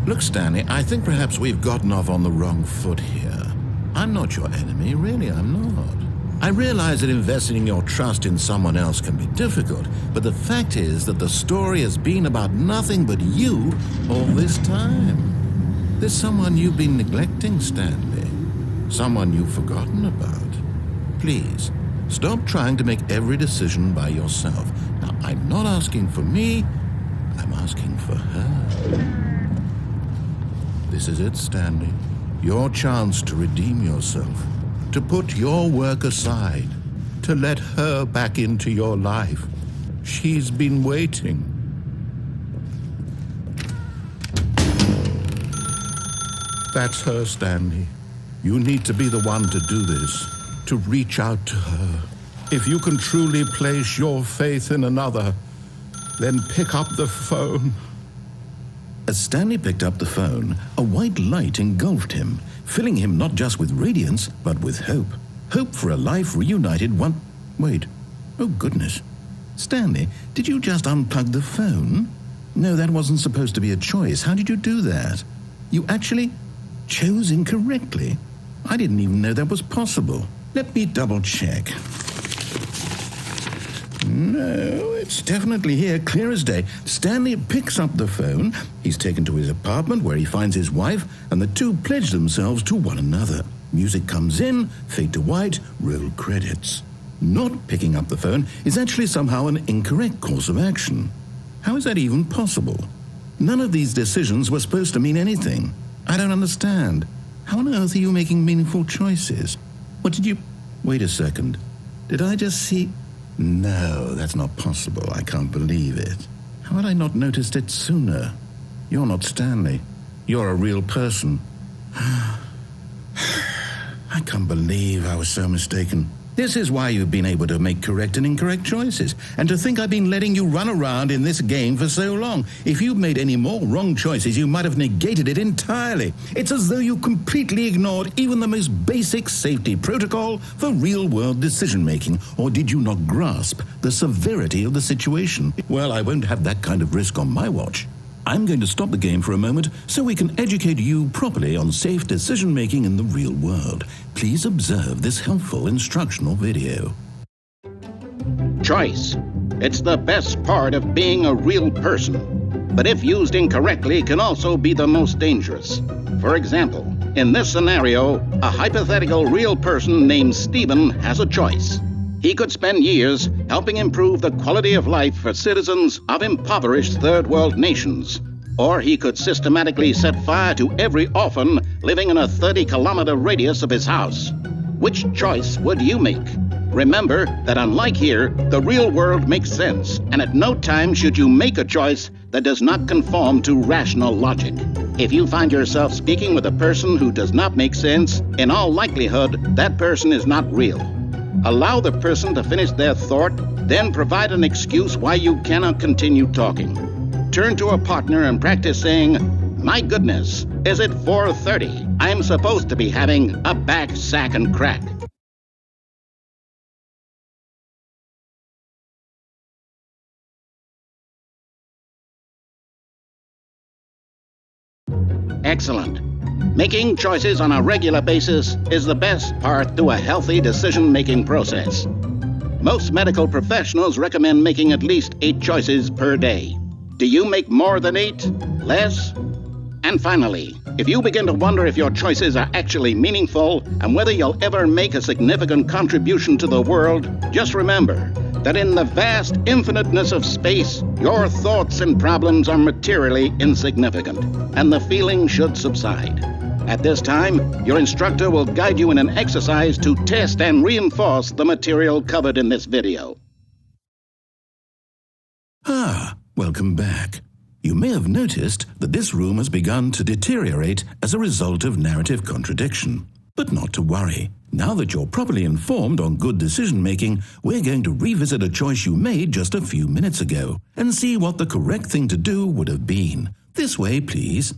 Look, Stanley, I think perhaps we've gotten off on the wrong foot here. I'm not your enemy, really, I'm not. I realize that investing your trust in someone else can be difficult, but the fact is that the story has been about nothing but you all this time. There's someone you've been neglecting, Stanley. Someone you've forgotten about. Please, stop trying to make every decision by yourself. Now, I'm not asking for me, I'm asking for her. This is it, Stanley. Your chance to redeem yourself. To put your work aside, to let her back into your life. She's been waiting. That's her, Stanley. You need to be the one to do this, to reach out to her. If you can truly place your faith in another, then pick up the phone. As Stanley picked up the phone, a white light engulfed him, filling him not just with radiance, but with hope. Hope for a life reunited Wait. Oh, goodness. Stanley, did you just unplug the phone? No, that wasn't supposed to be a choice. How did you do that? You actually chose incorrectly. I didn't even know that was possible. Let me double-check. No, it's definitely here, clear as day. Stanley picks up the phone. He's taken to his apartment where he finds his wife, and the two pledge themselves to one another. Music comes in, fade to white, roll credits. Not picking up the phone is actually somehow an incorrect course of action. How is that even possible? None of these decisions were supposed to mean anything. I don't understand. How on earth are you making meaningful choices? What did you... Wait a second. Did I just see... No, that's not possible. I can't believe it. How had I not noticed it sooner? You're not Stanley. You're a real person. I can't believe I was so mistaken. This is why you've been able to make correct and incorrect choices. And to think I've been letting you run around in this game for so long. If you'd made any more wrong choices, you might have negated it entirely. It's as though you completely ignored even the most basic safety protocol for real-world decision-making. Or did you not grasp the severity of the situation? Well, I won't have that kind of risk on my watch. I'm going to stop the game for a moment so we can educate you properly on safe decision-making in the real world. Please observe this helpful instructional video. Choice. It's the best part of being a real person. But if used incorrectly, can also be the most dangerous. For example, in this scenario, a hypothetical real person named Stephen has a choice. He could spend years helping improve the quality of life for citizens of impoverished third world nations. Or he could systematically set fire to every orphan living in a 30-kilometer radius of his house. Which choice would you make? Remember that unlike here, the real world makes sense, and at no time should you make a choice that does not conform to rational logic. If you find yourself speaking with a person who does not make sense, in all likelihood, that person is not real. Allow the person to finish their thought, then provide an excuse why you cannot continue talking. Turn to a partner and practice saying, "My goodness, is it 4:30? I'm supposed to be having a back, sack, and crack." Excellent. Making choices on a regular basis is the best part to a healthy decision-making process. Most medical professionals recommend making at least 8 choices per day. Do you make more than 8? Less? And finally, if you begin to wonder if your choices are actually meaningful and whether you'll ever make a significant contribution to the world, just remember that in the vast infiniteness of space, your thoughts and problems are materially insignificant, and the feeling should subside. At this time, your instructor will guide you in an exercise to test and reinforce the material covered in this video. Welcome back. You may have noticed that this room has begun to deteriorate as a result of narrative contradiction. But not to worry. Now that you're properly informed on good decision-making, we're going to revisit a choice you made just a few minutes ago and see what the correct thing to do would have been. This way, please.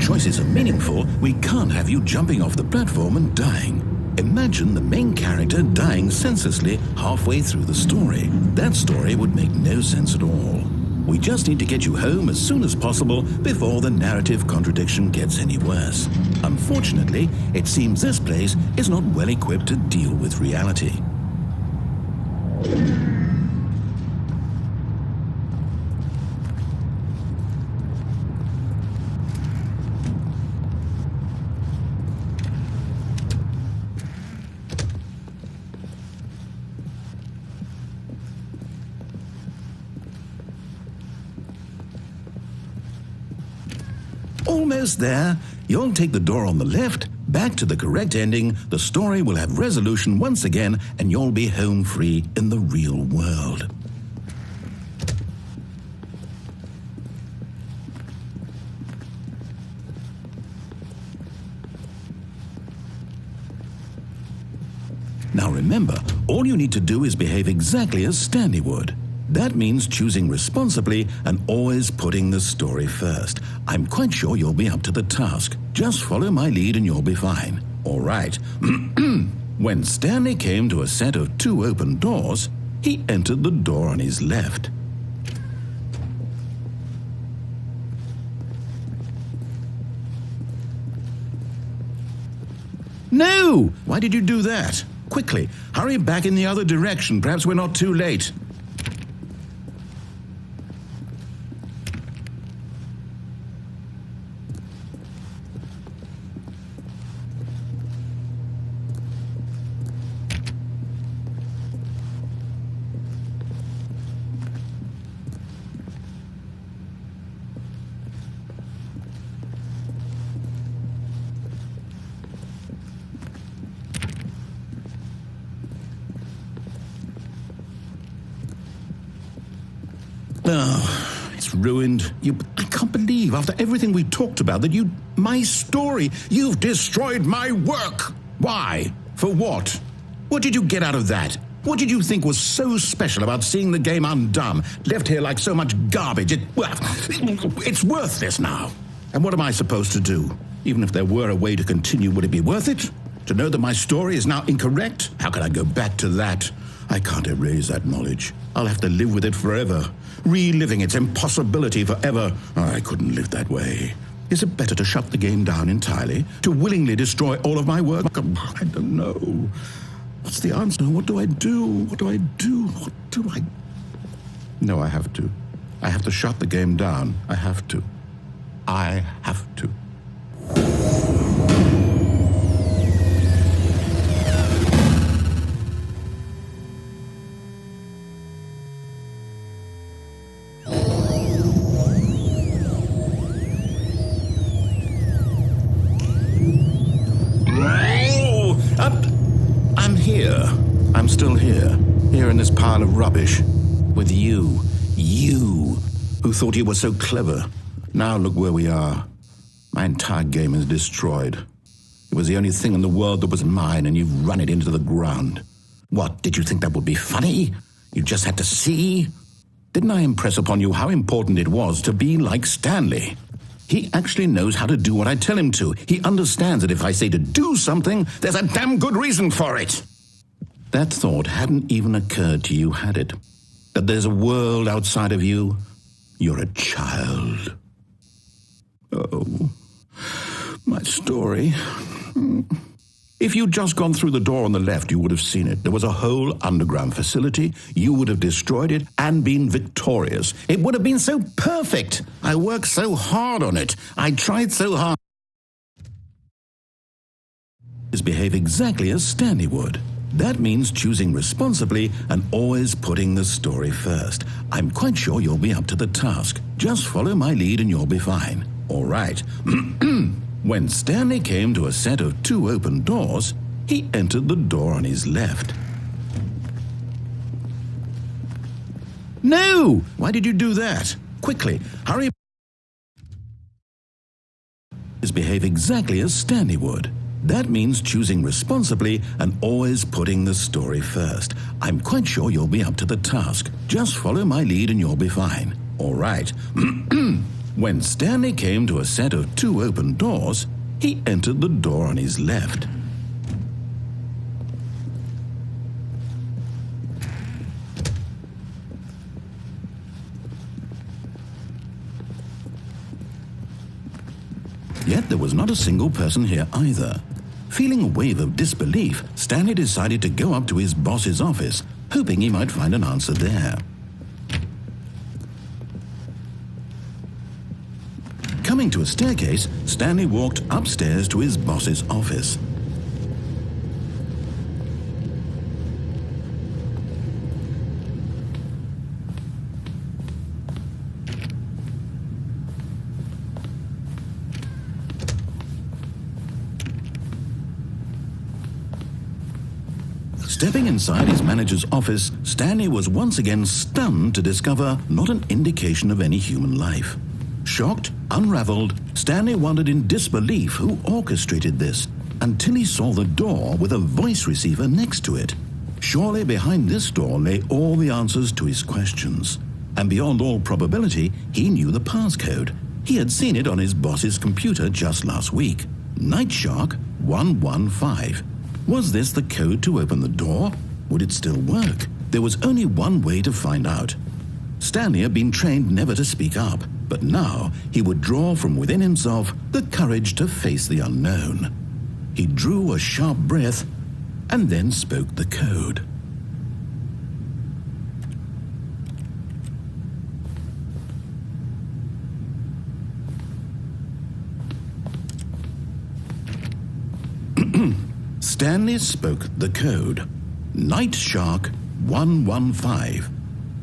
choices are meaningful, we can't have you jumping off the platform and dying. Imagine the main character dying senselessly halfway through the story. That story would make no sense at all. We just need to get you home as soon as possible before the narrative contradiction gets any worse. Unfortunately, it seems this place is not well equipped to deal with reality. Almost there. You'll take the door on the left, back to the correct ending, the story will have resolution once again, and you'll be home free in the real world. Now remember, all you need to do is behave exactly as Stanley would. That means choosing responsibly and always putting the story first. I'm quite sure you'll be up to the task. Just follow my lead and you'll be fine. All right. When Stanley came to a set of 2 open doors, he entered the door on his left. No! Why did you do that? Quickly, hurry back in the other direction. Perhaps we're not too late. Oh, it's ruined. I can't believe, after everything we talked about, that my story, you've destroyed my work. Why? For what? What did you get out of that? What did you think was so special about seeing the game undone, left here like so much garbage? It's worthless now. And what am I supposed to do? Even if there were a way to continue, would it be worth it? To know that my story is now incorrect? How can I go back to that? I can't erase that knowledge. I'll have to live with it forever, reliving its impossibility forever. I couldn't live that way. Is it better to shut the game down entirely? To willingly destroy all of my work? I don't know. What's the answer? What do I do? What do I do? What do I... No, I have to. I have to shut the game down. I have to. I have to. I'm here. I'm still here. Here in this pile of rubbish. With you. You, who thought you were so clever. Now look where we are. My entire game is destroyed. It was the only thing in the world that was mine, and you've run it into the ground. What, did you think that would be funny? You just had to see? Didn't I impress upon you how important it was to be like Stanley? He actually knows how to do what I tell him to. He understands that if I say to do something, there's a damn good reason for it. That thought hadn't even occurred to you, had it? That there's a world outside of you? You're a child. Oh, my story. If you'd just gone through the door on the left, you would have seen it. There was a whole underground facility. You would have destroyed it and been victorious. It would have been so perfect. I worked so hard on it. I tried so hard. Behave exactly as Stanley would. That means choosing responsibly and always putting the story first. I'm quite sure you'll be up to the task. Just follow my lead and you'll be fine. All right. When Stanley came to a set of 2 open doors, he entered the door on his left. No! Why did you do that? Quickly, hurry. Behave exactly as Stanley would. That means choosing responsibly and always putting the story first. I'm quite sure you'll be up to the task. Just follow my lead and you'll be fine. All right. When Stanley came to a set of 2 open doors, he entered the door on his left. Yet there was not a single person here either. Feeling a wave of disbelief, Stanley decided to go up to his boss's office, hoping he might find an answer there. Coming to a staircase, Stanley walked upstairs to his boss's office. Stepping inside his manager's office, Stanley was once again stunned to discover not an indication of any human life. Shocked, unraveled, Stanley wondered in disbelief who orchestrated this, until he saw the door with a voice receiver next to it. Surely behind this door lay all the answers to his questions. And beyond all probability, he knew the passcode. He had seen it on his boss's computer just last week. Nightshark 115. Was this the code to open the door? Would it still work? There was only one way to find out. Stanley had been trained never to speak up, but now he would draw from within himself the courage to face the unknown. He drew a sharp breath and then spoke the code. Stanley spoke the code. Nightshark 115.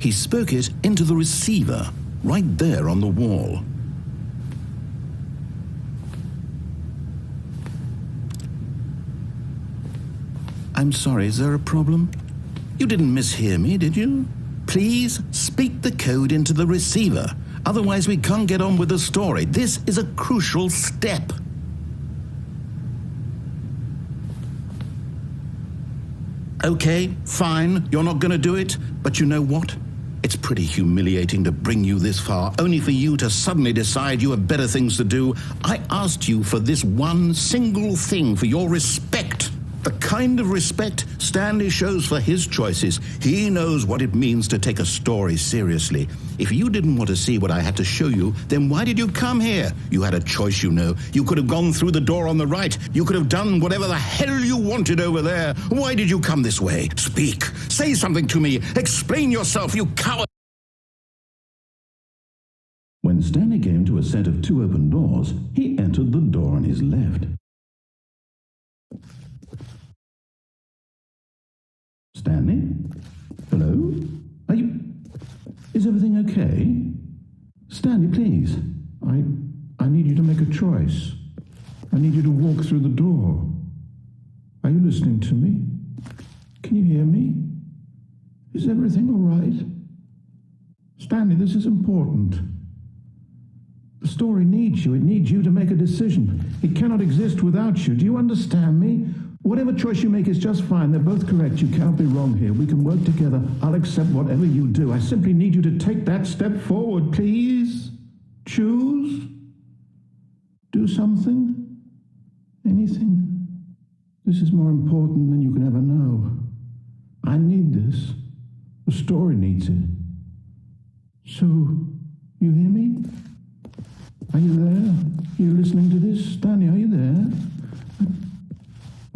He spoke it into the receiver, right there on the wall. I'm sorry, is there a problem? You didn't mishear me, did you? Please speak the code into the receiver. Otherwise we can't get on with the story. This is a crucial step. Okay, fine, you're not going to do it, but you know what? It's pretty humiliating to bring you this far, only for you to suddenly decide you have better things to do. I asked you for this one single thing, for your respect. The kind of respect Stanley shows for his choices. He knows what it means to take a story seriously. If you didn't want to see what I had to show you, then why did you come here? You had a choice, you know. You could have gone through the door on the right. You could have done whatever the hell you wanted over there. Why did you come this way? Speak. Say something to me. Explain yourself, you coward. When Stanley came to a set of 2 open doors, he entered the door on his left. Stanley? Hello? Is everything okay? Stanley, please. I need you to make a choice. I need you to walk through the door. Are you listening to me? Can you hear me? Is everything all right? Stanley, this is important. The story needs you. It needs you to make a decision. It cannot exist without you. Do you understand me? Whatever choice you make is just fine. They're both correct. You cannot be wrong here. We can work together. I'll accept whatever you do. I simply need you to take that step forward, please. Choose. Do something. Anything. This is more important than you can ever know. I need this. The story needs it. So, you hear me? Are you there? Are you listening to this? Stanley, are you there?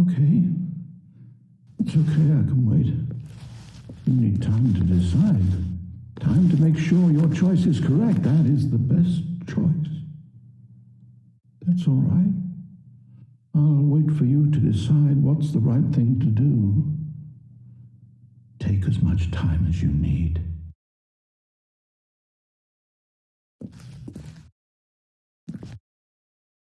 Okay. It's okay, I can wait. You need time to decide. Time to make sure your choice is correct. That is the best choice. That's all right. I'll wait for you to decide what's the right thing to do. Take as much time as you need.